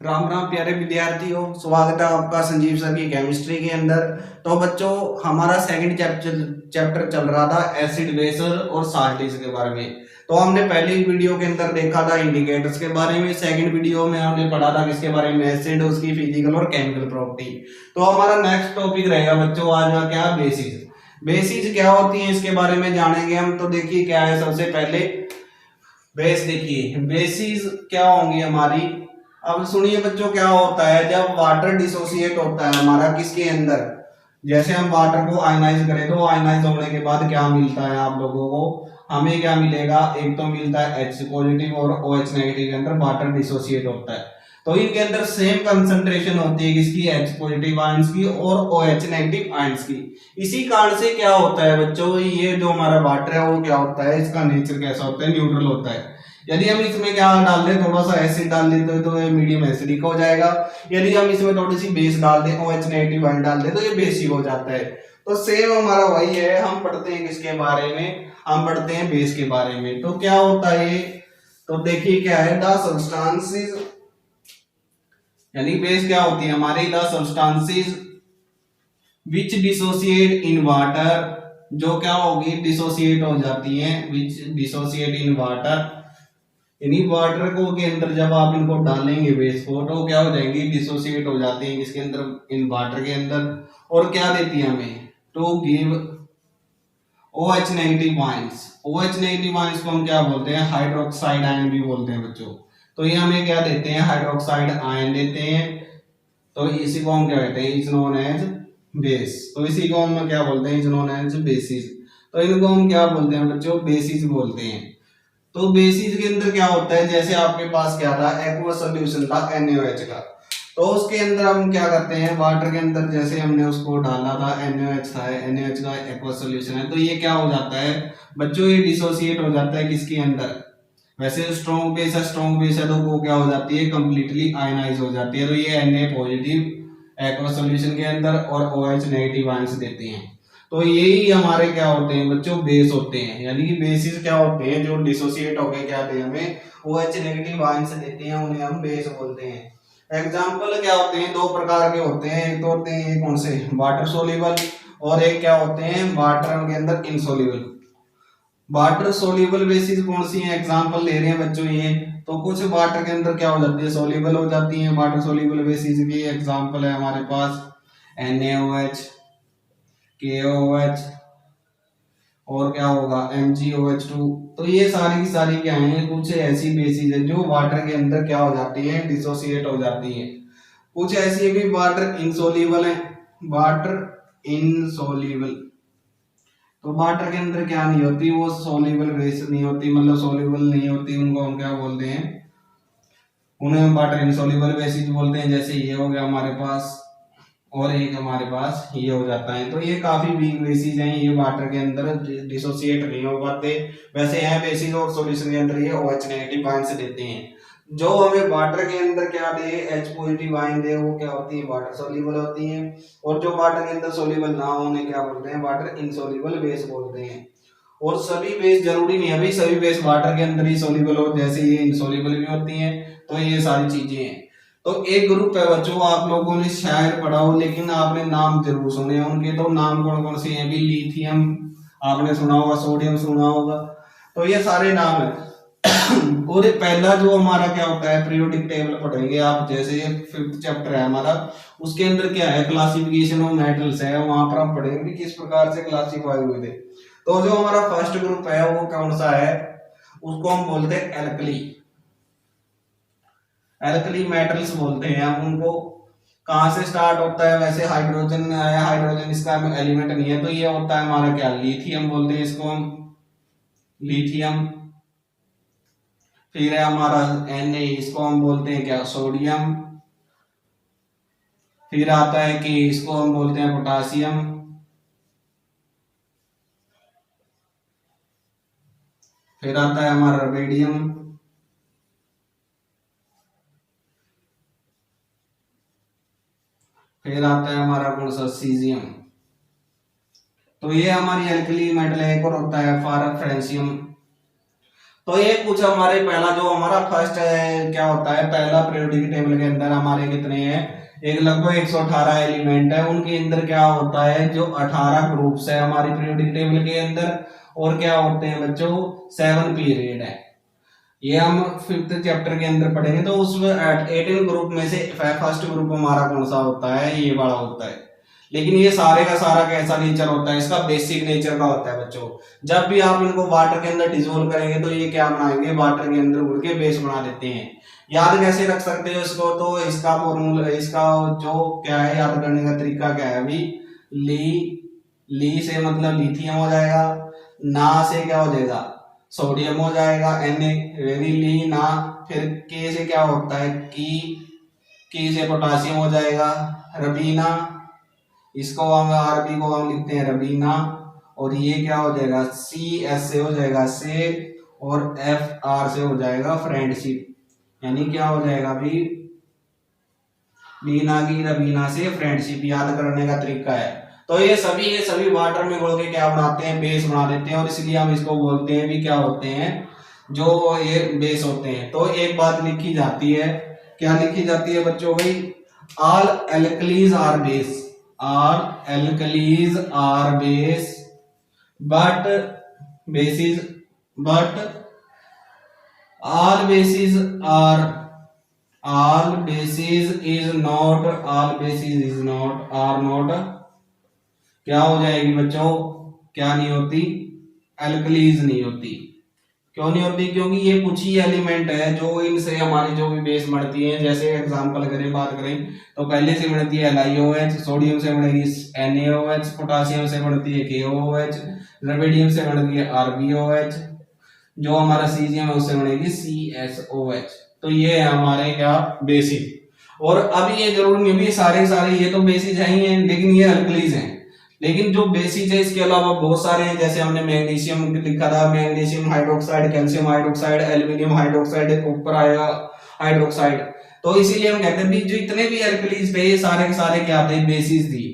राम राम प्यारे विद्यार्थियों, स्वागत है आपका संजीव सर की केमिस्ट्री के अंदर। तो बच्चों, हमारा सेकंड चैप्टर चल रहा था एसिड बेस और साल्टिस के बारे में। तो हमने पहली वीडियो के अंदर देखा था इंडिकेटर्स के बारे में, सेकंड वीडियो में हमने पढ़ा था किसके बारे में, एसिड, उसकी फिजिकल और केमिकल प्रॉपर्टी। तो हमारा नेक्स्ट टॉपिक रहेगा बच्चों आज का क्या, बेसिस। बेसिस क्या होती है इसके बारे में जानेंगे हम। तो देखिए क्या है, सबसे पहले बेस देखिए, बेसिस क्या होंगी हमारी। अब सुनिए बच्चों, क्या होता है जब वाटर डिसोसिएट होता है हमारा किसके अंदर, जैसे हम वाटर को आयनाइज करें तो आयनाइज होने के बाद क्या मिलता है आप लोगों को, हमें क्या मिलेगा, एक तो मिलता है H पॉजिटिव और OH नेगेटिव के अंदर वाटर डिसोसिएट होता है। तो इनके अंदर सेम कंसंट्रेशन होती है किसकी, H पॉजिटिव आयंस की और OH नेगेटिव आयंस की। इसी कारण से क्या होता है बच्चों, ये जो हमारा वाटर है वो क्या होता है, इसका नेचर कैसा होता है, न्यूट्रल होता है। यदि हम इसमें क्या डाल दें, थोड़ा सा एसिड डाल देते तो ये मीडियम एसिडिक हो जाएगा। यदि हम इसमें थोड़ी सी बेस डाल दें, OH नेगेटिव आयन डाल दें तो ये बेसिक हो जाता है। तो सेम हमारा वही है, हम पढ़ते हैं किसके बारे में, हम पढ़ते हैं बेस के बारे में। तो क्या होता है ये, तो देखिए क्या है, द सब्सटेंसेस, यानी बेस क्या होती है हमारी, the substances which dissociate in water, जो क्या होगी, डिसोसिएट हो जाती हैं, विच डिसोसिएट इन वाटर, यानी वाटर को के अंदर जब आप इनको डालेंगे बेस को तो क्या हो जाएंगी, डिसोसिएट हो जाती है किसके अंदर, इन वाटर के अंदर। और क्या देती है हमें, to give OH negative ions. OH negative ions को हम क्या बोलते हैं, हाइड्रोक्साइड आयन भी बोलते हैं बच्चों। तो ये हमें क्या देते हैं, हाइड्रोक्साइड आयन देते हैं। तो इसी को हम क्या कहते हैं, इज नोन एज बेस। तो इसी को हम क्या बोलते हैं, इज नोन एज बेसिस। तो इनको हम क्या बोलते हैं बच्चों, बेसिस बोलते हैं। तो बेसिस के अंदर क्या होता है, जैसे आपके पास क्या था, एक्वस सॉल्यूशन था NaOH का। तो उसके अंदर हम क्या करते हैं, वाटर के अंदर जैसे हमने उसको डाला था, NaOH था, NaOH का एक्वस सॉल्यूशन है, तो ये क्या हो जाता है बच्चों, ये डिसोसिएट हो जाता है किसके अंदर, वैसे स्ट्रॉन्ग बेस है तो वो क्या हो जाती है, कंप्लीटली आयनाइज हो जाती है। तो ये Na पॉजिटिव एक्वस सॉल्यूशन के अंदर और OH नेगेटिव आयंस देते हैं। तो यही हमारे क्या होते हैं बच्चों, बेस होते हैं। यानी कि बेसिस क्या होते हैं, जो डिसोसिएट होकर क्या देते हैं हमें, OH नेगेटिव आयंस देते हैं, उन्हें हम बेस बोलते हैं। एग्जाम्पल क्या होते हैं, दो प्रकार के होते हैं, एक तो होते हैं ये कौन से, वाटर सोल्यूबल, और एक क्या होते हैं, वाटर के अंदर इनसोल्यूबल। वाटर सोल्यूबल बेसिस कौन सी है, एग्जांपल ले रहे हैं बच्चों ये, तो कुछ वाटर के अंदर क्या हो जाती है, सोल्यूबल हो जाती है। वाटर सोल्यूबल बेसिस की एग्जांपल है हमारे पास NaOH, KOH और क्या होगा, MgOH2। तो ये सारी की सारी क्या है, कुछ ऐसी बेसिस है जो वाटर के अंदर क्या हो जाती है, डिसोसिएट हो जाती है। कुछ ऐसी भी वाटर इनसोल्यूबल है, वाटर इनसोल्यूबल, तो वाटर के अंदर क्या नहीं होती, वो सोल्यूबल बेस नहीं होती, मतलब सोल्यूबल नहीं होती, उनको हम क्या बोलते हैं, उन्हें हम वाटर इनसोल्यूबल बेसिस बोलते हैं। जैसे ये हो गया हमारे पास, और एक हमारे पास ये हो जाता है। तो ये काफी वीक बेसिस हैं, ये वाटर के अंदर डिसोसिएट नहीं हो पाते। वैसे है बेसिस और सॉल्यूशन के अंदर ये OH नेगेटिव आयन से देते हैं। जो हमें वाटर के अंदर क्या दे, H पॉजिटिव आयन दे, वो क्या होती है, वाटर सोल्यूबल होती है। और जो वाटर के अंदर सोल्यूबल ना हो उन्हें क्या बोलते हैं, वाटर इनसोल्यूबल बेस बोलते हैं। और सभी बेस जरूरी नहीं है भाई सभी बेस वाटर के अंदर ही सोल्यूबल हो, जैसे ये इनसोल्यूबल भी होती हैं। तो ये सारी चीजें हैं। तो एक ग्रुप है बच्चों, आप लोगों ने शायद पढ़ा हो लेकिन आपने नाम जरूर सुने हैं उनके। तो नाम कौन कौन से हैं भी, लिथियम आपने सुना होगा, सोडियम सुना होगा, तो ये सारे नाम है। और पहला जो हमारा क्या होता है, पीरियोडिक टेबल पढ़ेंगे आप, जैसे 5th चैप्टर है हमारा, उसके अंदर क्या है, क्लासिफिकेशन ऑफ मेटल्स है, वहां पर हम पढ़ेंगे किस प्रकार से क्लासिफाई हुए थे। तो जो हमारा फर्स्ट ग्रुप है वो कौन सा है, उसको हम बोलते हैं एल्कली। एल्कली मेटल्स बोलते हैं हम उनको। कहां से स्टार्ट होता है, वैसे हाइड्रोजन है, हाइड्रोजन इसका एलिमेंट नहीं है, तो ये होता है हमारा क्या, लिथियम बोलते हैं इसको हम, लिथियम। फिर है हमारा Na, इसको हम बोलते हैं क्या, सोडियम। फिर आता है कि इसको हम बोलते हैं पोटासियम। फिर आता है हमारा रेडियम। फिर आता है हमारा कौन सा, सीजियम। तो ये हमारी एल्कली मेटल है। एक और होता है फ्रांसियम। तो ये कुछ हमारे पहला जो हमारा फर्स्ट है क्या होता है, पहला पीरियोडिक टेबल के अंदर हमारे कितने हैं, एक लगभग 118 एलिमेंट है, उनके अंदर क्या होता है जो 18 ग्रुप्स है हमारी पीरियोडिक टेबल के अंदर, और क्या होते हैं बच्चों 7 पीरियड है। ये हम 5th चैप्टर के अंदर पढ़ेंगे। तो उसमें 18 ग्रुप में से फर्स्ट ग्रुप हमारा कौन सा होता है, ये वाला होता है। लेकिन ये सारे का सारा कैसा नेचर होता है, इसका बेसिक नेचर का होता है बच्चों। जब भी आप इनको वाटर के अंदर डिसोल्व करेंगे तो ये क्या बनाएंगे, वाटर के अंदर उड़ के बेस बना देते हैं। याद कैसे रख सकते हो इसको, तो इसका फॉर्मूला, इसका जो क्या है याद करने का तरीका क्या है अभी, ली से मतलब लिथियम हो जाएगा, ना से क्या हो जाएगा सोडियम हो जाएगा, वेरी ली ना, फिर के से क्या होता है की से पोटासियम हो जाएगा, रबीना, इसको हम आरबी को हम लिखते हैं रबीना, और ये क्या हो जाएगा सी एस से हो जाएगा से, और एफ आर से हो जाएगा फ्रेंडशिप, यानी क्या हो जाएगा अभी लीना की रबीना से फ्रेंडशिप। याद करने का तरीका है। तो ये सभी वाटर में घोल के क्या बनाते हैं, बेस बना देते हैं, और इसलिए हम इसको बोलते हैं भी क्या होते हैं, जो ये बेस होते हैं। तो एक बात लिखी जाती है, क्या लिखी जाती है बच्चों भाई, all alkalies are base, all alkalies are base but bases, but all bases are, all bases is not, all bases is not, are not, क्या हो जाएगी बच्चों, क्या नहीं होती, एल्कलीज नहीं होती। क्यों नहीं होती, क्योंकि ये कुछ ही एलिमेंट है जो इनसे हमारी जो भी बेस बढ़ती है। जैसे एग्जांपल करें, बात करें तो पहले से बढ़ती है LiOH, सोडियम से बढ़ेगी NaOH, पोटासियम से बढ़ती है KOOH, रेडियम से बढ़ती है RbOH, जो हमारा सीजियम है उससे बनेगी CSOH। तो ये है हमारे क्या बेसिक। और अभी ये जरूरी नहीं भी सारे ये तो बेसिस है ही हैं, लेकिन ये अल्कलीज हैं। लेकिन जो बेसिस है इसके अलावा बहुत सारे हैं, जैसे हमने मैग्नीशियम लिखा था, magnesium hydroxide, calcium hydroxide, aluminium hydroxide, ऊपर आएगा हाइड्रोक्साइड। तो इसीलिए हम कहते हैं भी जो इतने भी अल्कलीज थे ये सारे के सारे क्या थे, बेसिस थी।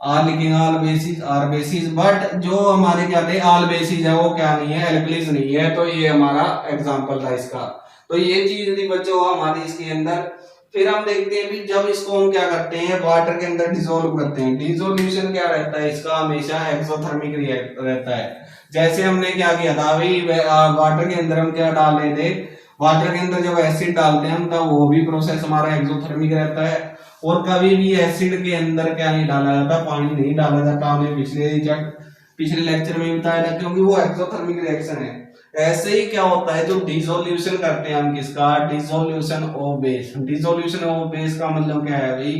आर लिखेंगे all bases, are bases, but जो हमारे क्या थे ऑल बेसिस है वो क्या नहीं है, एल्कलीज नहीं है। तो ये हमारा एग्जांपल था इसका। तो ये चीज थी बच्चों हमारी इसके अंदर। फिर हम देखते हैं भी जब इसको हम क्या करते हैं वाटर के अंदर डिसोल्व करते हैं, डिसोल्यूशन क्या रहता है इसका, हमेशा एक्सोथर्मिक रहता है। जैसे हमने क्या किया था अभी वाटर के अंदर हम क्या डाल रहे थे, वाटर के अंदर जब एसिड डालते हैं हम तब वो भी प्रोसेस हमारा एक्सोथर्मिक रहता है। और कभी भी एसिड के अंदर क्या नहीं डाला जाता, पानी नहीं डाला जाता, हमने पिछले लेक्चर में बताया था, क्योंकि वो एक्सोथर्मिक रिएक्शन है। ऐसे ही क्या होता है जो डिसोल्यूशन करते हैं हम किसका, dissolution of base. Dissolution of base का मतलब क्या है भाई,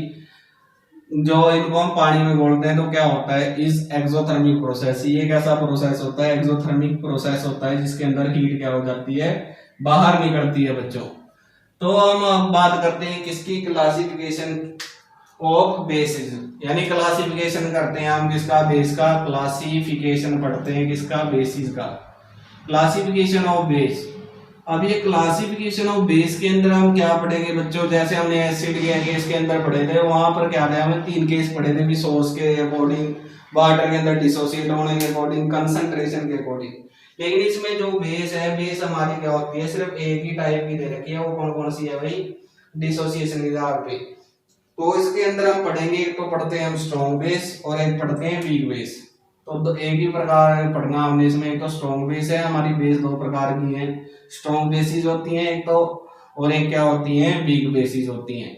जो इनको हम पानी में घोलते हैं तो क्या होता है इस एक्सोथर्मिक प्रोसेस। ये कैसा प्रोसेस होता है, एक्सोथर्मिक प्रोसेस होता है जिसके अंदर हीट क्या हो जाती है, बाहर निकलती है बच्चों। तो हम बात करते हैं किसकी, क्लासिफिकेशन ऑफ बेसिस, यानी क्लासिफिकेशन करते हैं हम किसका, बेस का। क्लासिफिकेशन पढ़ते हैं किसका, बेसिस का, क्लासिफिकेशन ऑफ बेस। अब ये क्लासिफिकेशन ऑफ बेस के अंदर हम क्या पढ़ेंगे बच्चों, जैसे हमने एसिड के केस के अंदर पढ़े थे, वहां पर क्या था हमें 3 केस पढ़े थे, सोर्स के अकॉर्डिंग, वाटर के अंदर डिसोसिएट होने के अकॉर्डिंग, कंसंट्रेशन के अकॉर्डिंग। लेकिन इसमें जो बेस है, बेस हमारी क्या होती है, सिर्फ एक ही टाइप की दे रखी है, वो कौन कौन सी है भाई, डिसोसिएशन के आधार पे। तो इसके अंदर हम पढ़ेंगे, एक तो पढ़ते हैं हम स्ट्रॉन्ग बेस और एक पढ़ते हैं वीक बेस। तो एक ही प्रकार पढ़ना हमने इसमें, एक तो स्ट्रॉन्ग बेस है, हमारी बेस 2 प्रकार की हैं, स्ट्रॉन्ग बेसिस होती हैं एक तो, और एक क्या होती हैं, वीक बेसिस होती हैं।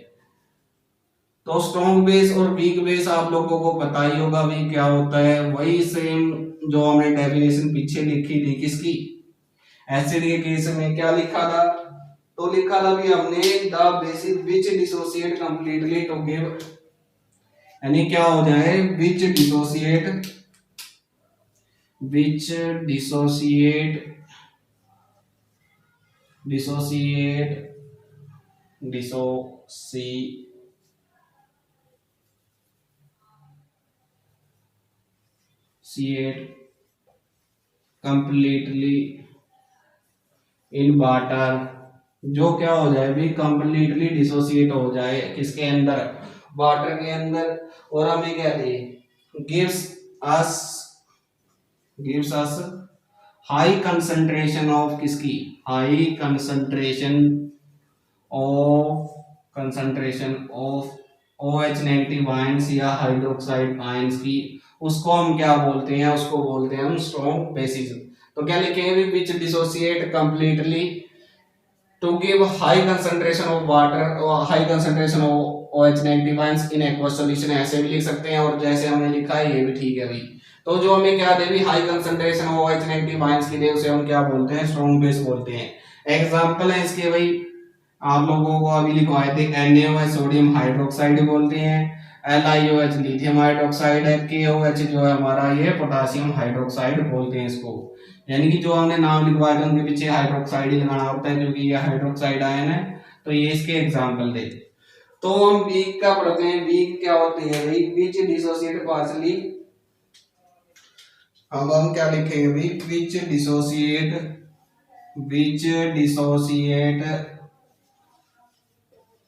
तो स्ट्रॉन्ग बेस और वीक बेस आप लोगों को पता ही होगा भी क्या होता है, वही सेम जो हमने डेफिनेशन पीछे लिखी थी किसकी, एसिड के केस में क्या लिखा था, तो लिखा था भी हमने the bases which dissociate completely to give, यानी क्या हो जाए, which dissociate completely in water, जो क्या हो जाए भी कंप्लीटली डिसोसिएट हो जाए किसके अंदर, वाटर के अंदर। और हमें क्या दे, gives us high concentration of किसकी, high concentration of OH negative ions या हाइड्रोक्साइड आयंस की, उसको हम क्या बोलते हैं, उसको बोलते हैं हम स्ट्रॉन्ग बेसिस। तो क्या लिखेंगे, which dissociate completely to give high concentration of water और high concentration of OH negative ions in aqueous solution, ऐसे भी लिख सकते हैं और जैसे हमने लिखा है ये भी ठीक है भाई। तो जो हमें क्या दे भी high concentration of OH negative ions की दे, उसे हम क्या बोलते हैं, स्ट्रॉन्ग बेस बोलते हैं। एग्जांपल है इसके भाई, आप लोगों को अभी लिखवाए थे, NaOH सोडियम हाइड्रोक्साइड बोलते हैं, LiOH लिथियम हाइड्रोक्साइड है, KOH जो है हमारा ये पोटेशियम हाइड्रोक्साइड बोलते हैं इसको। यानी कि जो हमने नाम लिखवाए थे उनके पीछे हाइड्रोक्साइड ही लगाना होता है क्योंकि ये हाइड्रोक्साइड आयन है। तो ये इसके एग्जांपल दे। तो हम वीक का पढ़ते हैं, वीक क्या होती है भाई, विच डिसोसिएट पार्शियली, अब हम क्या लिखेंगे भाई, विच डिसोसिएट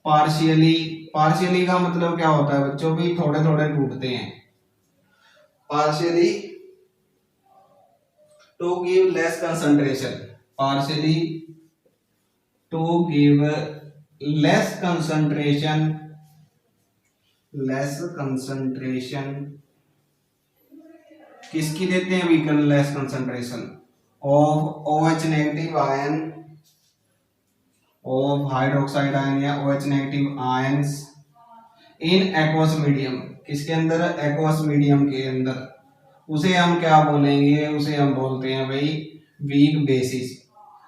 पार्शियली, पार्शियली का मतलब क्या होता है बच्चों भी, थोड़े थोड़े टूटते हैं, partially to give less concentration, partially to give less concentration किसकी देते हैं weaken, less concentration of OH negative ion, of hydroxide ion या OH negative ions in aqueous medium, किसके अंदर, एक्वस मीडियम के अंदर, उसे हम क्या बोलेंगे, उसे हम बोलते हैं भाई वीक बेसिस।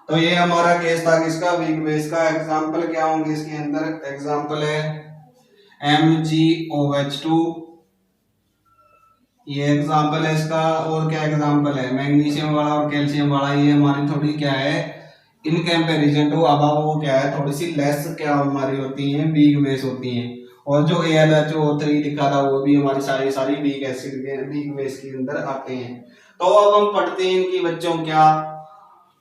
तो ये हमारा केस था किसका, वीक बेस का। एग्जांपल क्या होंगे इसके अंदर, एग्जांपल है MgOH2, ये एग्जांपल है इसका। और क्या एग्जांपल है, मैग्नीशियम वाला और कैल्शियम वाला, ये हमारी थोड़ी क्या है, इन कंपैरिजन टू अब वो क्या है, थोड़ी सी लेस क्या हमारी होती हैं, वीक बेस होती हैं। और जो AlHO3 लिखा था वो भी हमारी सारी वीक एसिड के, वीक बेस के अंदर आते हैं। तो अब हम पढ़ते हैं इनकी बच्चों क्या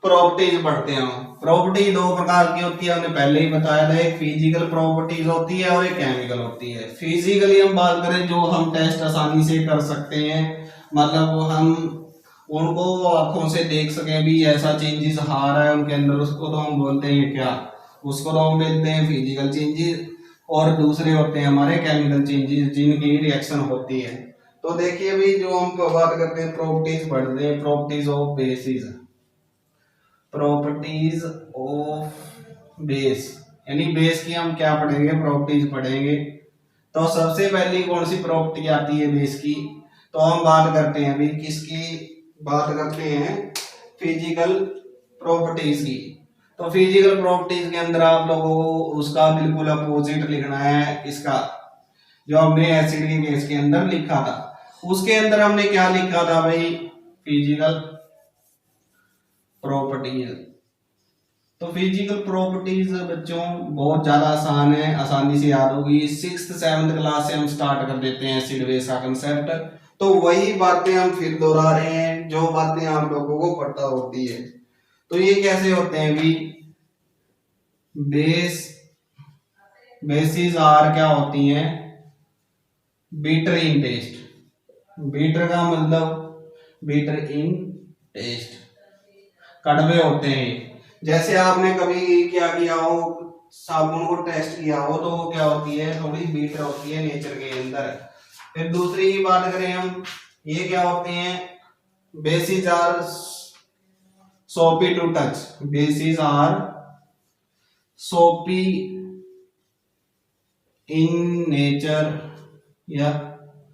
प्रॉपर्टीज पढ़ते हैं। प्रॉपर्टी दो प्रकार की होती है, हमने पहले ही बताया था, एक फिजिकल प्रॉपर्टीज होती है और एक केमिकल होती है। फिजिकली हम बात करें जो हम टेस्ट आसानी से कर सकते हैं, मतलब हम उनको आंखों से देख सके भी ऐसा चेंजेस आ रहा है उनके अंदर, उसको तो हम बोलते हैं क्या, उसको तो हम बोलते हैं फिजिकल चेंजेस। और दूसरे होते हैं हमारे केमिकल चेंजेस जिनकी रिएक्शन होती है। तो देखिए भी जो हम बात करते हैं प्रॉपर्टीज पढ़ते हैं, properties of basis, properties of base, यानी बेस की हम क्या पढ़ेंगे, प्रॉपर्टीज पढ़ेंगे। तो सबसे पहली कौन सी प्रॉपर्टी आती है बेस की, तो हम बात करते हैं अभी किसकी, बात करते हैं फिजिकल प्रॉपर्टीज की। तो फिजिकल प्रॉपर्टीज के अंदर आप लोगों को उसका बिल्कुल अपोजिट लिखना है, इसका जो हमने एसिड के केस के अंदर लिखा था, उसके अंदर हमने क्या लिखा था भाई, फिजिकल प्रॉपर्टीज। तो फिजिकल प्रॉपर्टीज बच्चों बहुत ज्यादा आसान है, आसानी से याद होगी। 6th-7th क्लास से हम स्टार्ट कर देते हैं एसिड बेस का कंसेप्ट। तो वही बातें हम फिर दोहरा रहे हैं जो बातें आप लोगों को पता होती है। तो ये कैसे होते हैं भी, बेसिस आर क्या होती हैं, बीटर इन टेस्ट, बीटर का मतलब बीटर इन टेस्ट, कड़वे होते हैं। जैसे आपने कभी क्या किया हो, साबुन को टेस्ट किया हो तो वो क्या होती है, थोड़ी बीटर होती है नेचर के अंदर। फिर दूसरी की बात करें हम, ये क्या होते हैं, बेसिस आर सोपी टू टच, बेसिस आर सोपी इन नेचर या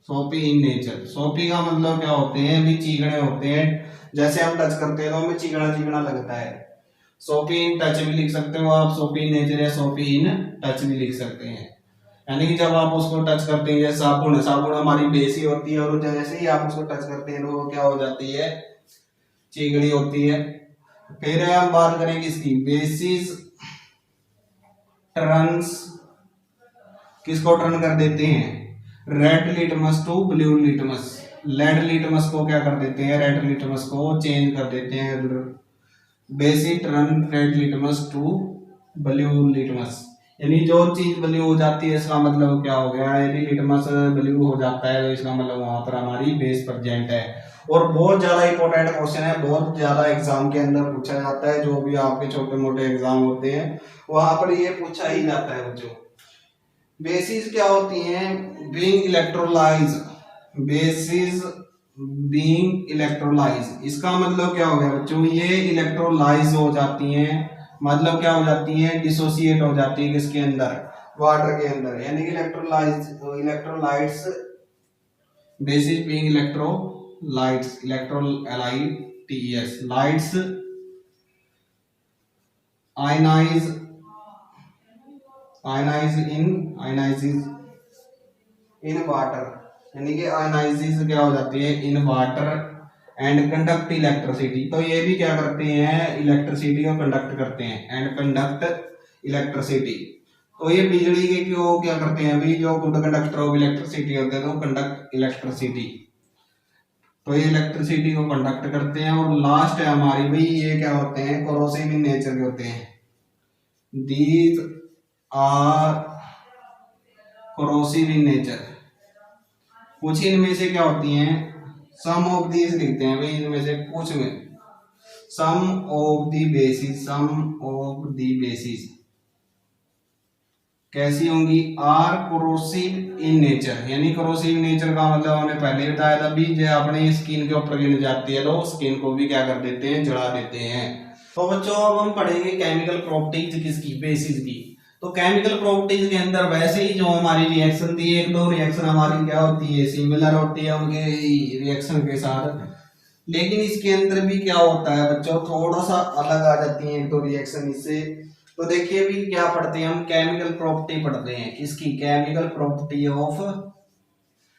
सोपी इन नेचर। सोपी का मतलब क्या होते हैं भी, चिकने होते हैं, जैसे हम टच करते हैं तो हमें चिकना चिकना लगता है। सोपी इन टच भी लिख सकते हो आप, सोपी इन नेचर या सोपी इन टच भी लिख सकते हैं। यानी कि जब आप उसको टच करते हैं, जैसे साबुन, साबुन हमारी बेस ही होती है और जैसे ही आप उसको टच करते हैं तो वो क्या हो जाती है, चिकनी होती है। फिर हम बात करें किसकी, बेसिस टर्न्स, किसको टर्न कर देते हैं, red litmus to blue litmus. Red litmus को क्या कर देते हैं, रेड लिटमस को चेंज कर देते हैं, bases turn red litmus to blue litmus. यानी जो चीज ब्लू हो जाती है इसका मतलब क्या हो गया, यदि लिटमस ब्लू हो जाता है तो इसका मतलब वहां पर हमारी बेस प्रेजेंट है। और बहुत ज्यादा इंपॉर्टेंट क्वेश्चन है, बहुत ज्यादा एग्जाम के अंदर पूछा जाता है, जो भी आपके छोटे मोटे एग्जाम होते हैं वहां पर ये पूछा ही जाता है बच्चों। बेसिस क्या होती हैं? Being electrolysed, basis being electrolysed, इसका मतलब क्या हो गया बच्चों? ये इलेक्ट्रोलाइज हो जाती हैं, मतलब क्या हो जाती हैं? डिसोसिएट हो जाती है किसके अंदर? वाटर के अंदर, यानी कि electrolyse, electrolytes, basis being electrolytes, electrolytes, lights ionise, ionise in water, यानी कि आयनाइजिस क्या हो जाती है? In water and conduct electricity. तो ये भी क्या करते हैं? इलेक्ट्रिसिटी को कंडक्ट करते हैं, एंड कंडक्ट इलेक्ट्रिसिटी। तो ये बिजली के क्यों क्या करते हैं? अभी जो गुड कंडक्टर ऑफ इलेक्ट्रिसिटी होते हैं तो कंडक्ट इलेक्ट्रिसिटी, तो ये इलेक्ट्रिसिटी को कंडक्ट करते हैं। और लास्ट है हमारी भाई, ये क्या होते हैं? कोरोसिव इन नेचर के होते हैं, these are corrosive in nature. कुछ इनमें से क्या होती हैं? सम ऑफ दीज लिखते हैं भाई, इनमें से कुछ में, some of the bases, some of the bases कैसी होंगी? आर कोरोसिव इन नेचर, यानी कोरोसिव नेचर का मतलब हमने पहले ही बताया था भी, जो अपने स्किन के ऊपर गिर जाती है तो स्किन को भी क्या कर देते हैं? जला देते हैं। तो बच्चों अब हम पढ़ेंगे केमिकल प्रॉपर्टीज किसकी? बेसिस की। तो केमिकल प्रॉपर्टीज के अंदर वैसे ही जो हमारी रिएक्शन थी, एक दो रिएक्शन हमारी क्या होती है? सिमिलर होती है उनके रिएक्शन के साथ, लेकिन इसके अंदर भी क्या होता है बच्चों? थोड़ा सा अलग आ जाती है एक दो रिएक्शन इससे। तो देखिए भी क्या पढ़ते हैं हम? केमिकल प्रॉपर्टी पढ़ते हैं किसकी? केमिकल प्रॉपर्टी ऑफ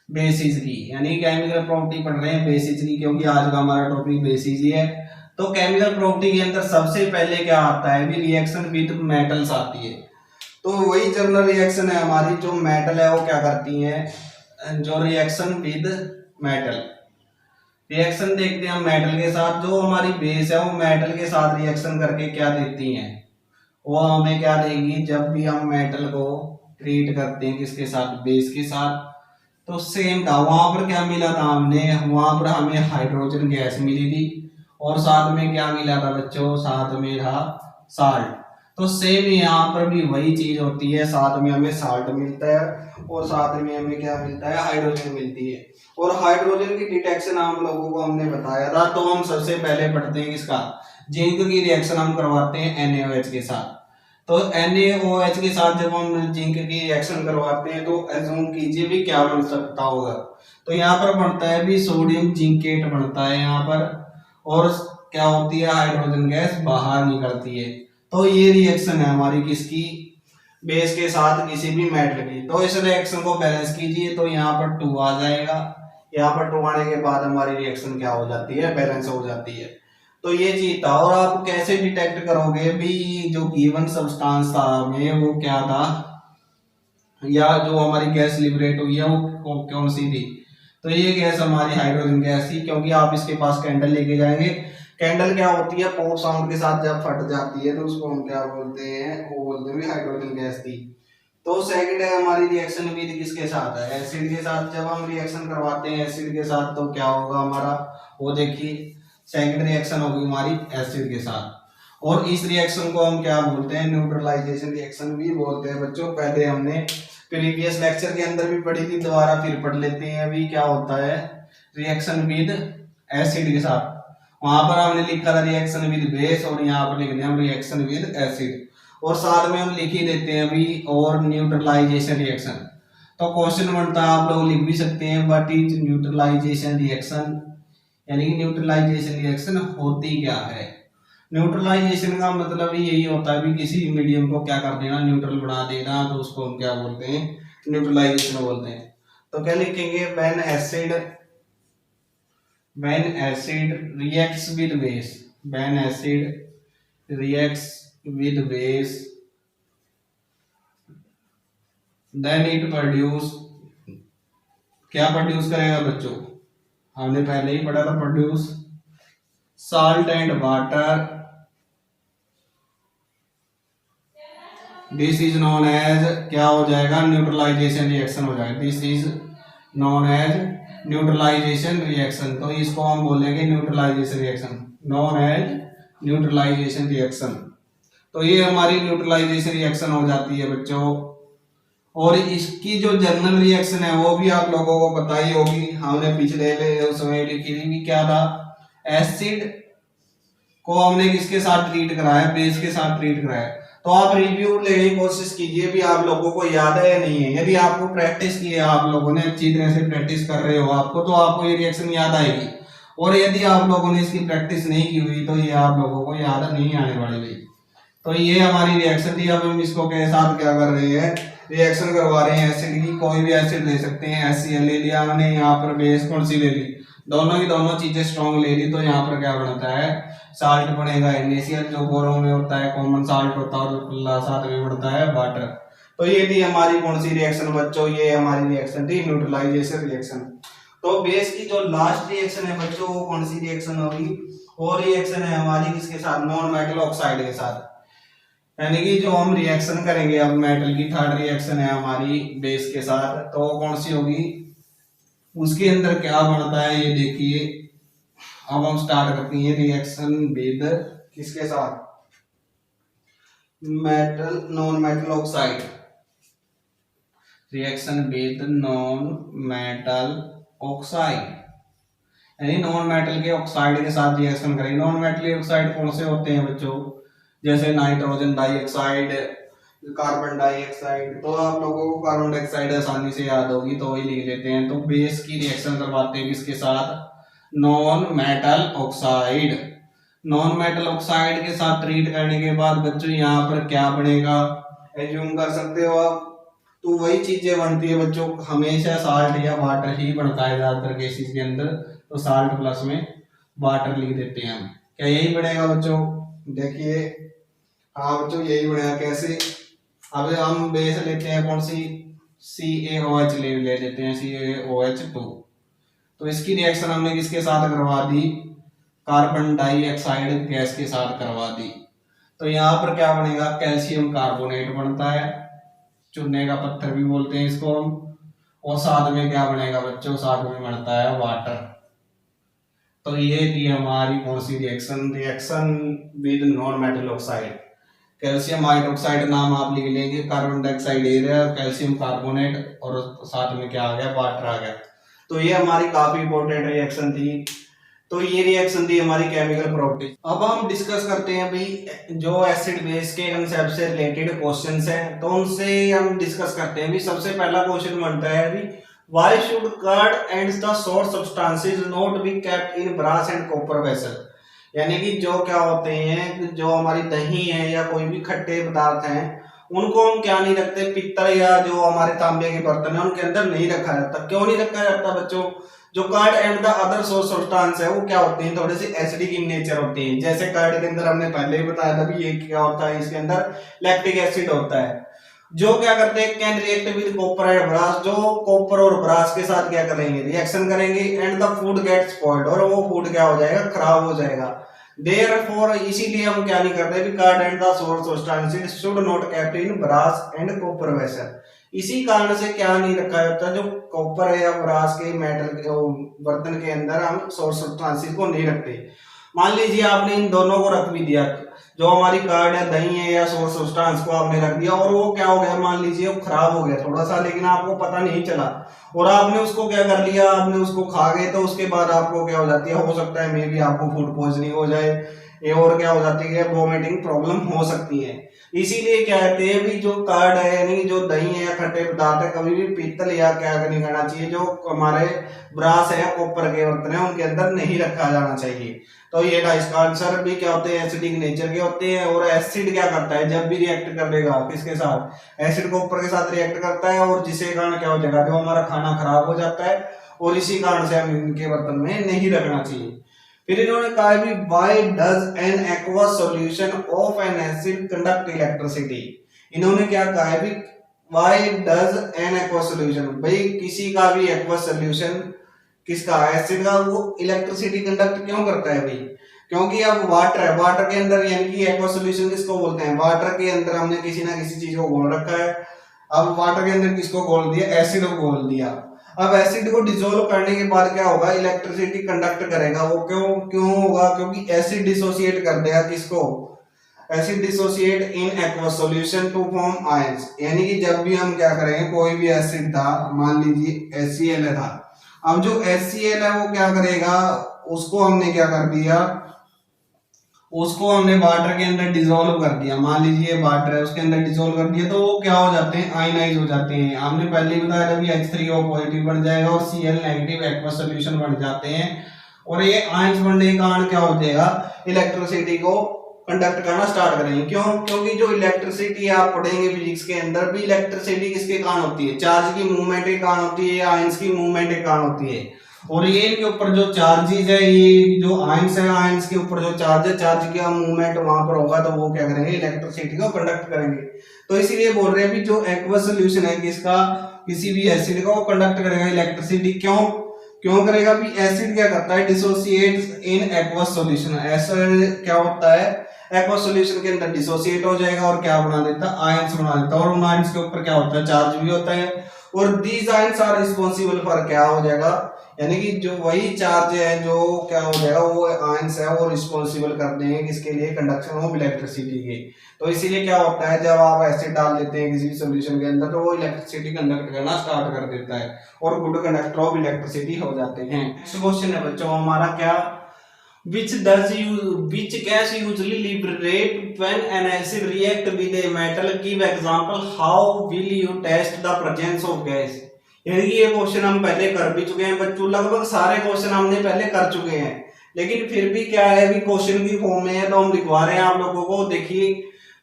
बेसिस की, यानी केमिकल प्रॉपर्टी पढ़ रहे हैं बेसिस की, क्योंकि आज का हमारा टॉपिक बेसिस ही है। तो केमिकल प्रॉपर्टी के अंदर सबसे पहले क्या आता है? भी रिएक्शन विद मेटल्स आती है। तो वही जनरल रिएक्शन है हमारी, जो मेटल है वो क्या करती है? जो रिएक्शन विद मेटल, रिएक्शन देखते हैं हम मेटल के साथ, जो हमारी बेस है वो मेटल के साथ रिएक्शन करके क्या देती है? वो हमें क्या देगी? जब भी हम मेटल को ट्रीट करते हैं किसके साथ? बेस के साथ। तो सेम था, वहां पर क्या मिला था हमने? वहां पर हमें हाइड्रोजन गैस मिली थी, और साथ में क्या मिला था बच्चों? साथ में था साल्ट। तो सेम यहाँ पर भी वही चीज होती है, साथ में हमें साल्ट मिलता है और साथ में हमें क्या मिलता है? हाइड्रोजन मिलती है। और हाइड्रोजन की डिटेक्शन हम लोगों को हमने बताया था। तो हम सबसे पहले पढ़ते हैं किसका? जिंक की रिएक्शन हम करवाते हैं NaOH के साथ। तो NaOH के साथ जब हम जिंक की रिएक्शन करवाते हैं तो एज्यूम कीजिए भी क्या बन सकता होगा? तो यहाँ पर बनता है भी सोडियम जिंकेट बनता है यहाँ पर, और क्या होती है? हाइड्रोजन गैस बाहर निकलती है। तो ये रिएक्शन है हमारी किसकी? बेस के साथ किसी भी मेटल की। तो इस रिएक्शन को बैलेंस कीजिए, तो यहाँ पर 2 आ जाएगा, यहाँ पर 2 आने के बाद हमारी रिएक्शन क्या हो जाती है? बैलेंस हो जाती है। तो ये चीज था। और आप कैसे डिटेक्ट करोगे भी जो गिवन सब्सटेंस था हमें वो क्या था, या जो हमारी गैस लिबरेट हुई है वो कौन सी थी? तो ये गैस हमारी हाइड्रोजन गैस थी, क्योंकि आप इसके पास कैंडल लेके जाएंगे। कैंडल क्या होती है? पॉप साउंड के साथ जब फट जाती है तो उसको हम क्या बोलते हैं? वो बोलते हैं हाइड्रोजन गैस थी। तो सेकंड है हमारी रिएक्शन विद किसके साथ है? एसिड के साथ। जब हम रिएक्शन करवाते हैं एसिड के साथ तो क्या होगा हमारा? वो देखिए सेकंड रिएक्शन होगी हमारी एसिड के साथ। और इस रिएक्शन को हम क्या बोलते हैं? न्यूट्रलाइजेशन रिएक्शन भी बोलते हैं बच्चों। पहले हमने प्रीवियस लेक्चर के अंदर भी पढ़ी थी, दोबारा फिर पढ़ लेते हैं। अभी क्या होता है? रिएक्शन विद एसिड के साथ। वहां पर हमने लिखा था रिएक्शन विद बेस, और यहाँ पर लिख दिया हम रिएक्शन विद एसिड, और साथ में हम लिख ही देते हैं अभी और न्यूट्रलाइजेशन रिएक्शन। तो क्वेश्चन बनता है, आप लोग लिख भी सकते हैं, व्हाट इज न्यूट्रलाइजेशन रिएक्शन, यानी कि न्यूट्रलाइजेशन रिएक्शन होती क्या है? न्यूट्रलाइजेशन का मतलब ही यही होता है भी किसी मीडियम को क्या कर देना? न्यूट्रल बना देना। तो उसको हम क्या बोलते हैं? न्यूट्रलाइजेशन बोलते हैं। तो क्या लिखेंगे? when acid reacts with base, when acid reacts with base, then it produce, क्या प्रोड्यूस करेगा बच्चों? हमने पहले ही पढ़ा था, produce salt and water, this is known as, क्या हो जाएगा? न्यूट्रलाइजेशन रिएक्शन हो जाएगा। This is known as neutralisation reaction. तो इसको हम बोलेंगे neutralisation reaction, known as neutralisation reaction. तो ये हमारी न्यूट्रलाइजेशन रिएक्शन हो जाती है बच्चों। और इसकी जो जर्नल रिएक्शन है वो भी आप लोगों को पता ही होगी, हमने पिछले समय लिखी थी। क्या था, एसिड को हमने किसके साथ ट्रीट कराया, बेस के साथ ट्रीट कराया। तो आप रिव्यू लेने की कोशिश कीजिए भी आप लोगों को याद है या नहीं है। यदि आपको प्रैक्टिस की है, आप लोगों ने अच्छी तरह से प्रैक्टिस कर रहे हो आपको, तो आपको ये रिएक्शन याद आएगी। और यदि आप लोगों ने इसकी प्रैक्टिस नहीं की हुई तो ये आप लोगों को याद नहीं आने वाली भाई। तो ये हमारी रिएक्शन थी। अब हम इसको के साथ क्या कर रहे हैं, रिएक्शन करवा रहे हैं एसिड की। कोई भी एसिड ले सकते हैं, HCl ले लिया हमने, यहाँ पर बेस कौन सी ले ली, दोनों की दोनों चीजें स्ट्रॉन्ग ले ली। तो यहाँ पर क्या बनता है, साल्ट बनेगा NaCl, जो बोरों में होता है कॉमन साल्ट होता है, और साथ में बढ़ता है वाटर। तो ये थी हमारी कौन सी रिएक्शन बच्चों, ये हमारी रिएक्शन थी न्यूट्रलाइजेशन रिएक्शन। तो बेस की जो लास्ट रिएक्शन है बच्चों वो कौन सी रिएक्शन होगी, वो रिएक्शन है हमारी किसके साथ, नॉन मेटल ऑक्साइड के साथ। यानी कि जो हम रिएक्शन करेंगे अब मेटल की, थर्ड रिएक्शन है हमारी बेस के साथ, तो कौन सी होगी, उसके अंदर क्या बनता है ये देखिए। अब हम स्टार्ट करते हैं रिएक्शन विद किसके साथ, metal, non metal oxide. Reaction with non metal oxide, यानी नॉन मेटल के ऑक्साइड के साथ रिएक्शन करेंगे। नॉन मेटल ऑक्साइड कौन से होते हैं बच्चों, जैसे नाइट्रोजन डाइऑक्साइड, कार्बन डाइऑक्साइड। तो आप लोगों को कार्बन डाइऑक्साइड आसानी से याद होगी तो वही लिख लेते हैं। तो बेस की रिएक्शन करवाते हैं किसके साथ, non metal oxide. Non metal oxide के साथ ट्रीट करने के बाद बच्चों यहाँ पर क्या बनेगा, एज्यूम कर सकते हो आप, तो वही चीजें बनती है बच्चों, हमेशा साल्ट या वाटर ही बनता है ज्यादातर केसेस के अंदर। तो साल्ट प्लस में वाटर लिख देते हैं हम, क्या यही बनेगा बच्चों, देखिए हाँ बच्चों यही बनेगा। कैसे, अब हम बेस लेते हैं कौन सी, CaOH ले लेते हैं, CaOH2। तो इसकी रिएक्शन हमने किसके साथ करवा दी, कार्बन डाइऑक्साइड गैस के साथ करवा दी। तो यहाँ पर क्या बनेगा, कैल्शियम कार्बोनेट बनता है, चूने का पत्थर भी बोलते हैं इसको हम। और साथ में क्या बनेगा बच्चों, साथ में बनता है वाटर। तो ये थी हमारी कौन सी reaction, reaction with non metal oxide. Calcium hydroxide नाम आप लिख लेंगे, कार्बन डाइऑक्साइड एरिया, कैल्शियम कार्बोनेट, और साथ में क्या आ गया, वाटर आ गया। तो ये हमारी काफी इंपॉर्टेंट रिएक्शन थी। तो ये रिएक्शन थी हमारी केमिकल प्रॉपर्टी। अब हम डिस्कस करते हैं भाई जो एसिड बेस के कंसेप्ट से रिलेटेड क्वेश्चंस हैं, तो उनसे हम डिस्कस करते हैं। भी सबसे पहला क्वेश्चन बनता है भी, why should curd and the sour substances not be kept in brass and copper vessel. यानी कि जो क्या होते हैं, जो हमारी दही है या कोई भी खट्टे पदार्थ हैं, उनको हम क्या नहीं रखते, पित्तल या जो हमारे तांबे के बर्तन है उनके अंदर नहीं रखा जाता। क्यों नहीं रखा जाता बच्चों, जो curd and the other sour substance है वो क्या होते हैं, थोड़े से एसिडिक इन नेचर होते हैं। जैसे कर्ड के अंदर हमने पहले ही बताया था भी ये क्या होता है, इसके अंदर लैक्टिक एसिड होता है, जो क्या करते हैं, can react with copper and brass, जो कॉपर और ब्रास के साथ क्या करेंगे, रिएक्शन करेंगे, and the food gets spoiled, और वो फूड क्या हो जाएगा, खराब हो जाएगा। देयरफॉर इसीलिए हम क्या नहीं करते भी curd and the sour substances should not kept in brass and copper vessel. इसी कारण से क्या नहीं रखा जाता, जो कॉपर है या ब्रास के मेटल के बर्तन के अंदर हम सोर्स सब्सटेंसेस को नहीं रखते। मान लीजिए आपने इन दोनों को रख भी दिया, जो हमारी कर्ड है, दही है या सोर्स सब्सटेंस को आपने रख दिया, और वो क्या हो गया, मान लीजिए वो खराब हो गया थोड़ा सा, लेकिन आपको पता नहीं चला, और आपने उसको क्या कर लिया, आपने उसको खा गए, तो उसके बाद आपको क्या हो जाती है, हो सकता है मे बी आपको फूड पॉइजनिंग हो जाए, ये और क्या हो जाती है, वोमिटिंग प्रॉब्लम हो सकती है। इसीलिए कहते हैं भी जो कर्ड है यानी जो दही है या खट्टे पदार्थ है, कभी भी पीतल या क्या नहीं करना चाहिए, जो हमारे ब्रास है, कॉपर के बर्तन है, उनके अंदर नहीं रखा जाना चाहिए। तो ये था इसका आंसर भी, क्या होते हैं, एसिडिक नेचर के होते हैं। और एसिड क्या करता है, जब भी रिएक्ट करेगा किसके साथ, एसिड कॉपर के साथ रिएक्ट करता है, और जिसके कारण क्या हो जाएगा, जो हमारा खाना खराब हो जाता है, और इसी कारण से हम इनके बर्तन में नहीं रखना चाहिए। फिर इन्होंने कहा भी, why does N aqua solution of N acid conduct electricity. इन्होंने क्या कहा है भी, why does N aqua solution, भाई किसी का भी एक्वा सॉल्यूशन, किसका, एसिड का, वो इलेक्ट्रिसिटी कंडक्ट क्यों करता है भाई, क्योंकि अब वाटर है, वाटर के अंदर यानी कि एक्वा सॉल्यूशन किसको बोलते हैं, वाटर के अंदर हमने किसी ना किसी चीज को घोल रखा है। अब वाटर के अंदर किसको घोल दिया, एसिड को घोल दिया। अब एसिड को डिसोल्व करने के बाद क्या होगा, इलेक्ट्रिसिटी कंडक्ट करेगा। वो क्यों क्यों होगा, क्योंकि एसिड डिसोसिएट कर देगा किसको, acid dissociate in aqueous solution to form ions. यानी कि जब भी हम क्या करेंगे, कोई भी एसिड था, मान लीजिए HCl था, अब जो HCl है वो क्या करेगा, उसको हमने क्या कर दिया, उसको हमने वाटर के अंदर डिसॉल्व कर दिया। मान लीजिए वाटर है, उसके अंदर डिसॉल्व कर दिया, तो वो क्या हो जाते हैं, आयनाइज हो जाते हैं। हमने पहले ही बताया था H3O पॉजिटिव बन जाएगा और Cl नेगेटिव एक्वस सॉल्यूशन बन जाते हैं। और ये आयंस बनने के कारण क्या हो जाएगा, इलेक्ट्रिसिटी को कंडक्ट करना स्टार्ट करेंगे। क्यों, क्योंकि जो इलेक्ट्रिसिटी आप पढ़ेंगे फिजिक्स के अंदर भी, इलेक्ट्रिसिटी किसके कारण होती है, चार्ज की मूवमेंट के कारण होती है, आयंस की मूवमेंट के कारण होती है। और ये इनके ऊपर जो चार्जेस है, ये जो आयंस है, आयंस के ऊपर जो चार्ज है, चार्ज का मूवमेंट वहां पर होगा, तो वो क्या करेंगे, इलेक्ट्रिसिटी को कंडक्ट करेंगे। तो इसीलिए बोल रहे हैं भी जो एक्वस सॉल्यूशन है किसका, किसी भी एसिड का, वो कंडक्ट करेगा इलेक्ट्रिसिटी। क्यों क्यों करेगा भी, एसिड क्या करता है, dissociate in aqueous solution. Acid क्या होता है, एक्वस सॉल्यूशन के अंदर डिसोसिएट हो जाएगा और क्या बना देता है, आयंस बना देता है। और उन आयंस के ऊपर क्या होता है, चार्ज भी होता है। और these ions are responsible for क्या हो जाएगा, यानी कि जो वही चार्ज है जो क्या हो जाएगा, वो आयंस है, वो रिस्पॉन्सिबल कर देंगे किसके लिए, कंडक्शन ऑफ इलेक्ट्रिसिटी के। तो इसीलिए क्या होता है, जब आप एसिड डाल देते हैं किसी सॉल्यूशन के अंदर, तो वो इलेक्ट्रिसिटी कंडक्ट करना स्टार्ट कर देता है और गुड कंडक्टर ऑफ इलेक्ट्रिसिटी हो जाते हैं। नेक्स्ट क्वेश्चन है बच्चों हमारा क्या, which gas usually liberate when an acid react with a metal, give example, how will you test the presence of gas। यानी कि ये क्वेश्चन हम पहले कर भी चुके हैं बच्चों, लगभग सारे क्वेश्चन हमने पहले कर चुके हैं, लेकिन फिर भी क्या है, भी क्वेश्चन की फॉर्म में है तो हम लिखवा रहे हैं आप लोगों को। देखिए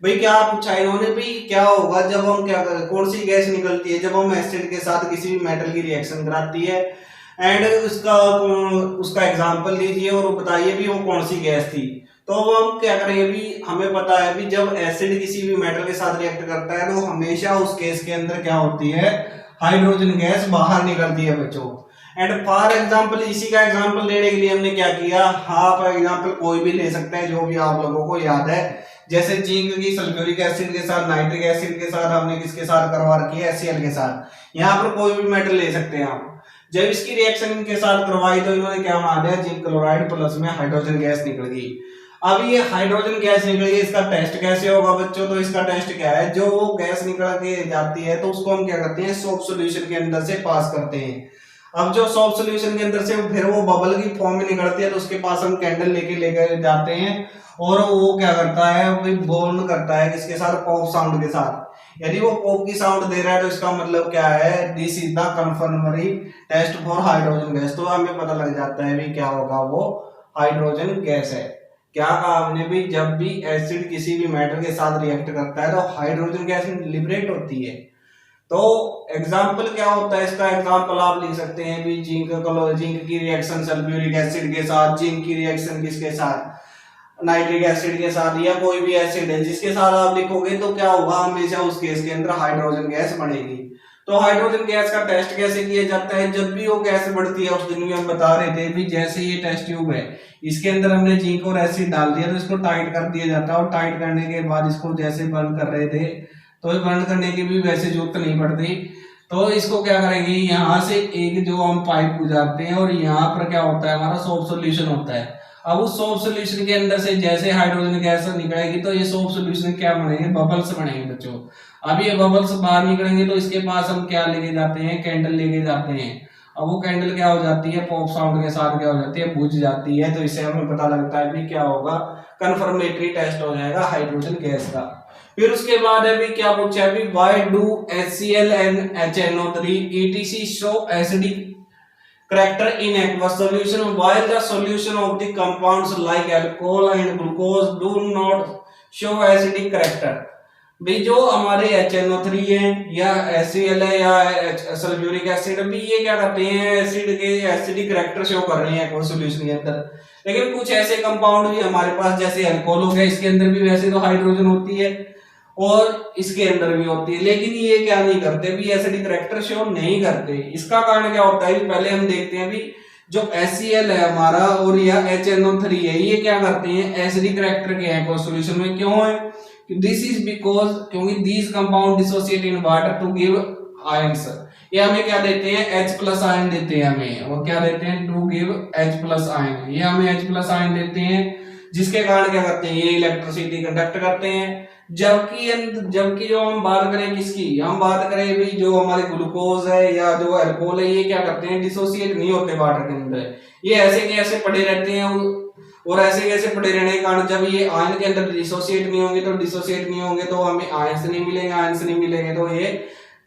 भाई क्या पूछा इन्होंने, भाई क्या होगा जब हम क्या करें, कौन सी गैस निकलती है जब हम एसिड के साथ किसी भी मेटल की रिएक्शन कराती है, एंड उसका एग्जांपल लीजिए और बताइए भी वो कौन सी गैस थी। तो अब हम क्या करेंगे, भी हमें पता है भी जब एसिड किसी भी मेटल के साथ रिएक्ट करता है तो हमेशा उस केस के अंदर क्या होती है, हाइड्रोजन गैस बाहर निकलती है बच्चों। एंड फॉर एग्जांपल, इसी का एग्जांपल लेने के लिए हमने क्या किया, हाँ फॉर एग्जांपल कोई भी ले सकते हैं जो भी आप लोगों को याद है। जैसे जिंक की सल्फ्यूरिक एसिड के साथ, नाइट्रिक एसिड के साथ हमने किसके साथ करवा रखी है, HCl के साथ। यहाँ पर कोई भी मेटल ले सकते हैं आप। जब इसकी रिएक्शन इनके साथ करवाई तो इन्होंने क्या बना दिया, जिंक क्लोराइड प्लस में हाइड्रोजन गैस निकल गई। अब ये हाइड्रोजन गैस निकल गई, इसका टेस्ट कैसे होगा बच्चों, तो इसका टेस्ट क्या है, जो वो गैस निकल के जाती है तो उसको हम क्या करते हैं, सोप सॉल्यूशन के अंदर से पास करते हैं। अब जो सोप सॉल्यूशन के अंदर से फिर वो बबल की फॉर्म में निकलती है, तो उसके पास हम कैंडल लेके जाते हैं और वो क्या करता है, बोर्न करता है किसके साथ, पॉप साउंड के साथ। यदि वो पॉप की साउंड दे रहा है तो इसका मतलब क्या है, this is the confirmatory test for hydrogen gas. तो हमें पता लग जाता है भी क्या होगा, वो हाइड्रोजन गैस है। क्या कहा हमने भी, जब भी एसिड किसी भी मेटल के साथ रिएक्ट करता है तो हाइड्रोजन गैस लिबरेट होती है। तो एग्जाम्पल क्या होता है इसका, एग्जाम्पल आप लिख सकते हैं भी जिंक की रिएक्शन सल्फ्यूरिक एसिड के साथ, जिंक की रिएक्शन किसके साथ, नाइट्रिक एसिड के साथ, या कोई भी एसिड है जिसके साथ आप लिखोगे तो क्या होगा, हमेशा उस केस के अंदर हाइड्रोजन गैस बनेगी। तो हाइड्रोजन गैस का टेस्ट कैसे किया जाता है, जब भी वो गैस बढ़ती है, उस दिन भी हम बता रहे थे भी जैसे ये टेस्ट ट्यूब है, इसके अंदर हमने जिंक और एसिड डाल दिया तो इसको टाइट कर दिया जाता है, और टाइट करने के बाद इसको जैसे बंद कर रहे थे तो बंद करने की भी वैसे जरूरत नहीं पड़ती। तो इसको क्या करेंगे, यहाँ से एक जो हम पाइप गुजारते हैं और यहाँ पर क्या होता है, हमारा सोप सोल्यूशन होता है। अब उस सोप सोल्यूशन के अंदर से जैसे हाइड्रोजन गैस निकलेगी तो ये सोप सोल्यूशन क्या बनेंगे, बबल्स बनेंगे बच्चों। अब ये बबल्स बाहर निकलेंगे तो इसके पास हम क्या लेके जाते हैं, कैंडल लेके जाते हैं। अब वो कैंडल क्या हो जाती है, पॉप साउंड के साथ क्या हो जाती है, बुझ जाती है। तो इससे हमें पता लगता है भी क्या होगा, कंफर्मेटरी टेस्ट हो जाएगा हाइड्रोजन गैस का। फिर उसके बाद है भी क्या पूछा है भी, why do HCl and HNO3 etc show acidic character in aqueous solution while the solution of the compounds like alcohol and glucose do not show acidic character। भी जो हमारे HNO3 है या HCl है या सल्फ्यूरिक एसिड, भी ये क्या करते हैं, एसिड के एसिडिक कैरेक्टर शो कर रहे हैं एक्वस सॉल्यूशन के अंदर। लेकिन कुछ ऐसे कंपाउंड भी हमारे पास, जैसे अल्कोहल हो गया, इसके अंदर भी वैसे तो हाइड्रोजन होती है और इसके अंदर भी होती है, लेकिन ये क्या नहीं करते भी, एसिडिक कैरेक्टर शो नहीं करते। इसका कारण क्या होता है, पहले हम देखते हैं भी जो HCl है हमारा और या HNO3 है, ये क्या करते हैं, एसिडिक कैरेक्टर के हैं एक्वस सॉल्यूशन में। क्यों है, दिस इज बिकॉज क्योंकि these compound dissociate in water to give ions. ये हमें क्या देते हैं, H प्लस आयन देते हैं हमें, और क्या देते हैं, to give H plus ion, ये हमें H प्लस आयन देते हैं, जिसके कारण क्या करते हैं, ये इलेक्ट्रिसिटी कंडक्ट करते हैं। जबकि जो हम बात करें किसकी, हम बात करें भी जो हमारे ग्लूकोज है या जो अल्कोहल है, ये क्या करते हैं, डिसोसिएट नहीं होते वाटर के अंदर, ये ऐसे के ऐसे पड़े रहते हैं, और ऐसे कैसे पड़े रहने के कारण जब ये आयन के अंदर डिसोसिएट नहीं होंगे तो हमें आयंस नहीं मिलेंगे, आयंस नहीं मिलेंगे तो ये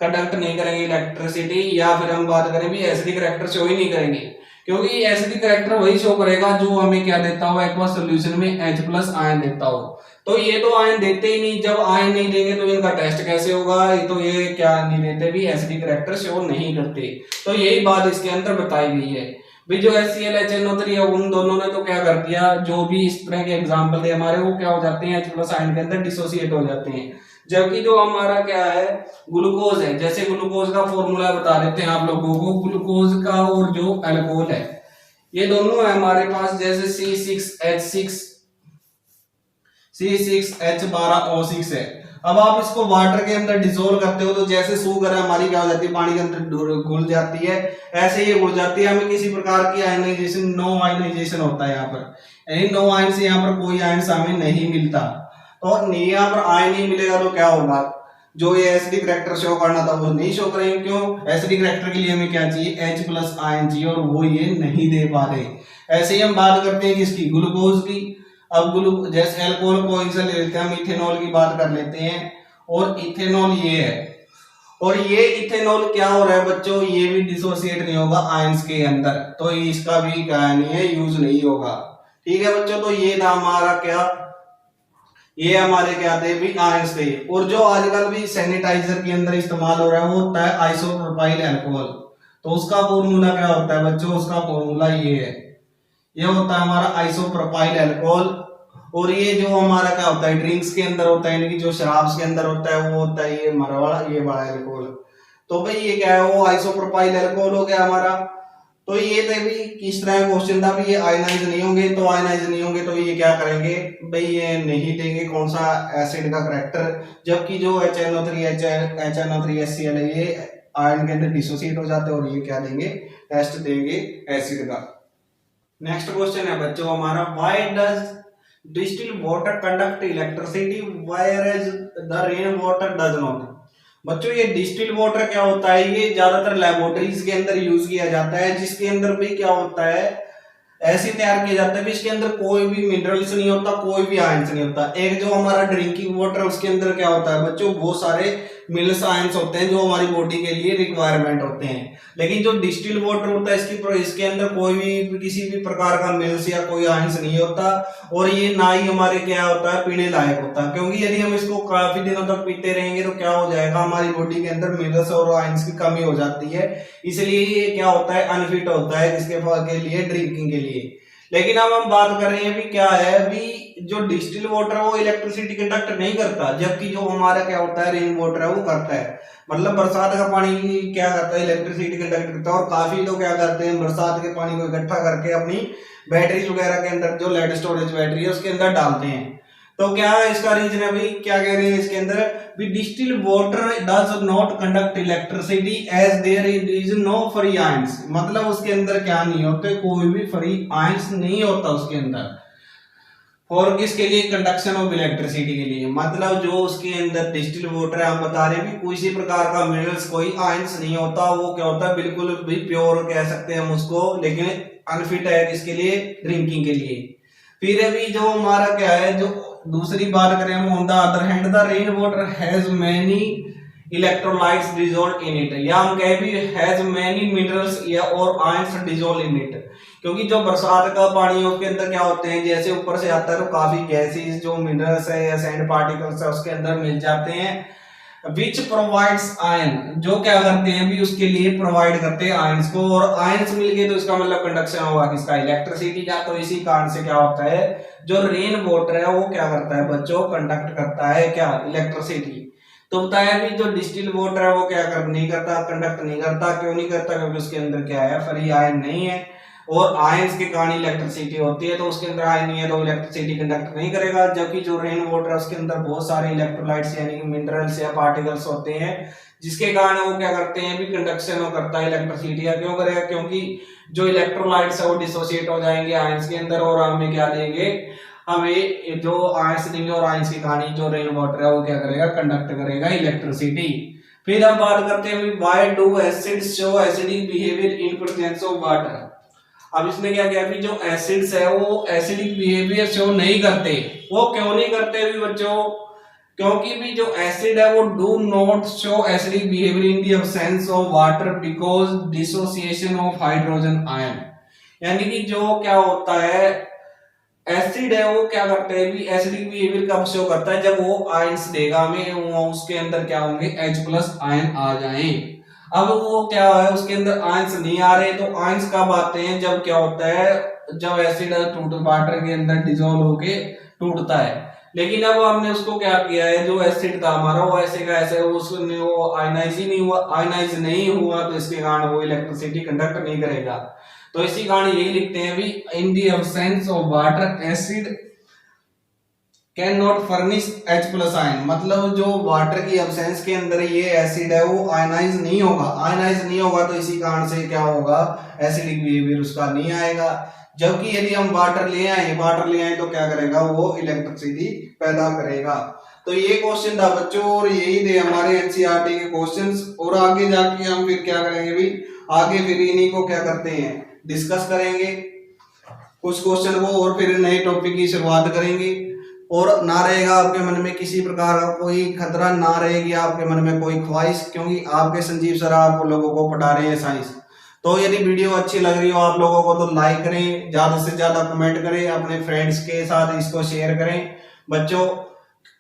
कंडक्ट नहीं करेंगे इलेक्ट्रिसिटी, या फिर हम बात करें भी एसिडिक करैक्टर शो ही नहीं करेंगे, क्योंकि एसिडिक करैक्टर वही शो करेगा जो हमें क्या देता हो, एक्वस सॉल्यूशन में H प्लस आयन देता हो। तो ये तो आयन देते ही नहीं, जब आयन नहीं देंगे तो इनका टेस्ट कैसे होगा, तो ये क्या नहीं देते भी, एसिडिक करैक्टर शो नहीं करते। तो यही बात इसके अंदर बताई गई है भी। जो HCl HNO3 है उन दोनों ने तो क्या कर दिया, जो भी इस तरह के एग्जाम्पल थे हमारे, वो क्या हो जाते हैं, H प्लस आयन के अंदर डिसोसिएट हो जाते हैं। जबकि जो हमारा क्या है, ग्लूकोज है, जैसे ग्लूकोज का फॉर्मूला बता देते हैं आप लोगों को, ग्लूकोज का और जो अल्कोहल है ये दोनों है हमारे पास, जैसे C6H12O6 है। अब आप इसको वाटर के अंदर डिसोल्व करते हो तो जैसे शुगर है हमारी क्या हो जाती है, पानी के अंदर घुल जाती है, ऐसे ये घुल जाती है, हमें किसी प्रकार की आयनाइजेशन, नो आयनाइजेशन होता है यहाँ पर, यानी नो आयन से यहाँ पर कोई आयन हमें नहीं मिलता। तो यहाँ पर आयन नहीं मिलेगा तो क्या होगा, जो ये एसिडिक करैक्टर शो करना था वो नहीं शो करेंगे, क्यों, एसिडिक करैक्टर के लिए हमें क्या चाहिए, H प्लस आयन चाहिए, और वो ये नहीं दे पा रहे। ऐसे ही हम बात करते हैं किसकी, ग्लूकोज की। अब जैसे अल्कोहल को इनसे ले लेते हैं, हम इथेनॉल की बात कर लेते हैं, और इथेनॉल ये है, और ये इथेनॉल क्या हो रहा है बच्चों, ये भी डिसोसिएट नहीं होगा आयंस के अंदर, तो इसका भी क्या नहीं है, यूज नहीं होगा। ठीक है बच्चों, तो ये था हमारा क्या, ये हमारे क्या थे भी आयंस थे। और जो आजकल भी सैनिटाइजर के अंदर इस्तेमाल हो रहा है वो होता है आइसोप्रोपाइल अल्कोहल। तो उसका फॉर्मूला क्या होता है बच्चों, उसका फॉर्मूला ये है, ये होता है हमारा आइसोप्रोपाइल अल्कोहल। और ये जो हमारा क्या होता है, ड्रिंक्स के अंदर होता है, यानी कि जो शराब के अंदर होता है वो होता है ये मरवाड़ा, ये बड़ा अल्कोहल। तो भाई ये क्या है, वो आइसोप्रोपाइल अल्कोहल हो गया हमारा। तो ये थे भी किस तरह का क्वेश्चन था भी, ये आयनाइज नहीं होंगे, तो आयनाइज नहीं होंगे तो ये क्या करेंगे भाई, ये नहीं देंगे कौन सा एसिड का करैक्टर, जबकि जो HNO3 HCl है ये आयन के अंदर डिसोसिएट हो जाते हैं, और ये क्या देंगे, टेस्ट देंगे एसिड का। नेक्स्ट क्वेश्चन है बच्चों हमारा, why does distilled water conduct electricity whereas the rain water does not. बच्चों ये डिस्टिल्ड वाटर क्या होता है, ये ज्यादातर लैबोरेटरीज के अंदर यूज किया जाता है, जिसके अंदर भी क्या होता है, ऐसे तैयार किया जाता है भी इसके अंदर कोई भी मिनरल्स नहीं होता, कोई भी आयंस नहीं होता। एक जो हमारा ड्रिंकिंग वाटर उसके अंदर क्या होता है बच्चों, बहुत सारे मिनरल्स आयंस होते हैं जो हमारी बॉडी के लिए रिक्वायरमेंट होते हैं। लेकिन जो डिस्टिल्ड वाटर होता है इसके अंदर कोई भी किसी भी प्रकार का मिनरल्स या कोई आयंस नहीं होता, और ये ना ही हमारे क्या होता है पीने लायक होता है, क्योंकि यदि हम इसको काफी दिनों तक पीते रहेंगे तो क्या हो जाएगा, हमारी बॉडी के अंदर मिनरल्स और आयंस की कमी हो जाती है, इसलिए ये क्या होता है, अनफिट होता है किसके लिए, ड्रिंकिंग के लिए। लेकिन अब हम बात कर रहे हैं भी क्या है भी, जो डिस्टिल वाटर है वो इलेक्ट्रिसिटी कंडक्ट नहीं करता, जबकि जो हमारा क्या होता है रेन वाटर है वो करता है। मतलब बरसात का पानी क्या करता है, इलेक्ट्रिसिटी कंडक्ट करता है। और काफी लोग क्या करते हैं, बरसात के पानी को इकट्ठा करके अपनी बैटरीज वगैरह के अंदर, जो लेड स्टोरेज बैटरी है उसके अंदर डालते हैं। तो क्या है इसका रीजन है भाई, क्या कह रहे हैं इसके अंदर भी, distil water does not conduct electricity as there is no free ions. मतलब उसके अंदर क्या नहीं होते, कोई भी फ्री आयंस नहीं होता उसके अंदर। और किसके लिए, कंडक्शन ऑफ इलेक्ट्रिसिटी के लिए। मतलब जो उसके अंदर डिस्टिल वाटर है, हम बता रहे हैं भी किसी प्रकार का मिनरल्स कोई आयंस नहीं होता, वो क्या होता है बिल्कुल भी प्योर कह सकते हैं हम उसको, लेकिन अनफिट है किसके लिए, ड्रिंकिंग के लिए। फिर अभी जो हमारा क्या है, जो दूसरी बात करें हम, on the other hand the rain water has many electrolytes dissolved in it, या हम कहे भी हैज मेनी मिनरल्स या और आयंस डिसॉल्व्ड इन इट। क्योंकि जो बरसात का पानी है उसके अंदर क्या होते हैं, जैसे ऊपर से आता है तो काफी गैसेस जो मिनरल्स है या सैंड पार्टिकल्स है उसके अंदर मिल जाते हैं, विच प्रोवाइड्स आयन, जो क्या करते हैं भी उसके लिए प्रोवाइड करते हैं आयंस को। और आयंस मिल गए तो इसका मतलब कंडक्शन होगा किसका, इलेक्ट्रिसिटी का। तो इसी कारण से क्या होता है, जो रेन वाटर है वो क्या करता है बच्चों, कंडक्ट करता है क्या, इलेक्ट्रिसिटी। तो बताया भी जो डिस्टिल वाटर है वो क्या नहीं करता, कंडक्ट नहीं करता। क्यों नहीं करता, क्योंकि उसके अंदर क्या है, फ्री आयन नहीं है। और आयंस के कारण इलेक्ट्रिसिटी होती है, तो उसके अंदर आयन नहीं है तो इलेक्ट्रिसिटी कंडक्ट नहीं करेगा। जबकि जो रेन वाटर है उसके अंदर बहुत सारे इलेक्ट्रोलाइट्स यानी कि मिनरल्स या पार्टिकल्स होते हैं, जिसके कारण वो क्या करते हैं भी कंडक्शन वो करता है इलेक्ट्रिसिटी। या क्यों करेगा? क्योंकि जो इलेक्ट्रोलाइट्स है वो डिसोसिएट हो जाएंगे आयंस के अंदर और हमें क्या देंगे, हमें जो आयंस देंगे और आयंस के कारण जो रेन वाटर है वो क्या करेगा, कंडक्ट करेगा इलेक्ट्रिसिटी। फिर हम बात करते हैं why do acids show acidic behaviour in presence of water. अब इसमें क्या किया, जो एसिड्स है वो एसिडिक बिहेवियर शो नहीं करते। वो क्यों नहीं करते भी बच्चों? क्योंकि भी जो एसिड है वो do not show acidic behaviour in the absence of water because dissociation of hydrogen ion. यानी कि जो क्या होता है एसिड है वो क्या करते हैं भी एसिडिक बिहेवियर कब शो करता है, जब वो आयंस देगा हमें, उसके अंदर क्या होंगे H+ आयन आ जाएं। अब वो क्या है उसके अंदर आयंस नहीं आ रहे, तो आयंस कब आते हैं, जब क्या होता है, जब एसिड टूट वाटर के अंदर डिसॉल्व होके टूटता है। लेकिन अब हमने उसको क्या किया है, जो एसिड था हमारा वो ऐसे का ऐसे उसने वो आयनाइज ही नहीं हुआ, आयनाइज नहीं हुआ तो इसके कारण वो इलेक्ट्रिसिटी कंडक्ट नहीं करेगा। तो इसी कारण यही लिखते हैं भी in the absence of water acid can not furnish H+ ion. मतलब जो वाटर की एब्सेंस के अंदर ये एसिड है वो आयनाइज नहीं होगा, आयनाइज नहीं होगा तो इसी कारण से क्या होगा, एसिडिक बिहेवियर उसका नहीं आएगा। जबकि यदि हम वाटर ले आए तो क्या करेगा, वो इलेक्ट्रिसिटी पैदा करेगा। तो ये क्वेश्चन था बच्चों और यही थे हमारे एनसीईआरटी के क्वेश्चंस। और आगे जाके हम फिर क्या करेंगे भी, आगे फिर इन्हीं को क्या करते हैं डिस्कस करेंगे कुछ क्वेश्चन को, और फिर नए टॉपिक की शुरुआत करेंगे। और ना रहेगा आपके मन में किसी प्रकार का कोई खतरा, ना रहेगी आपके मन में कोई ख्वाहिश, क्योंकि आपके संजीव सर आप लोगों को पढ़ा रहे हैं साइंस। तो यदि वीडियो अच्छी लग रही हो आप लोगों को तो लाइक करें, ज्यादा से ज्यादा कमेंट करें, अपने फ्रेंड्स के साथ इसको शेयर करें बच्चों,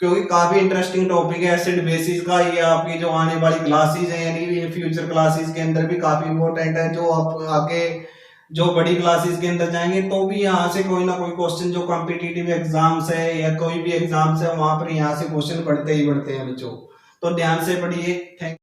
क्योंकि काफी इंटरेस्टिंग टॉपिक है एसिड बेसिस का। ये आपकी जो आने वाली क्लासेस है यानी फ्यूचर क्लासेस के अंदर भी काफी इंपॉर्टेंट है। जो आप आगे जो बड़ी क्लासेस के अंदर जाएंगे तो भी यहाँ से कोई ना कोई क्वेश्चन जो कॉम्पिटिटिव एग्जाम्स है या कोई भी एग्जाम्स है वहां पर यहाँ से क्वेश्चन बढ़ते ही बढ़ते हैं बच्चों। तो ध्यान से पढ़िए। थैंक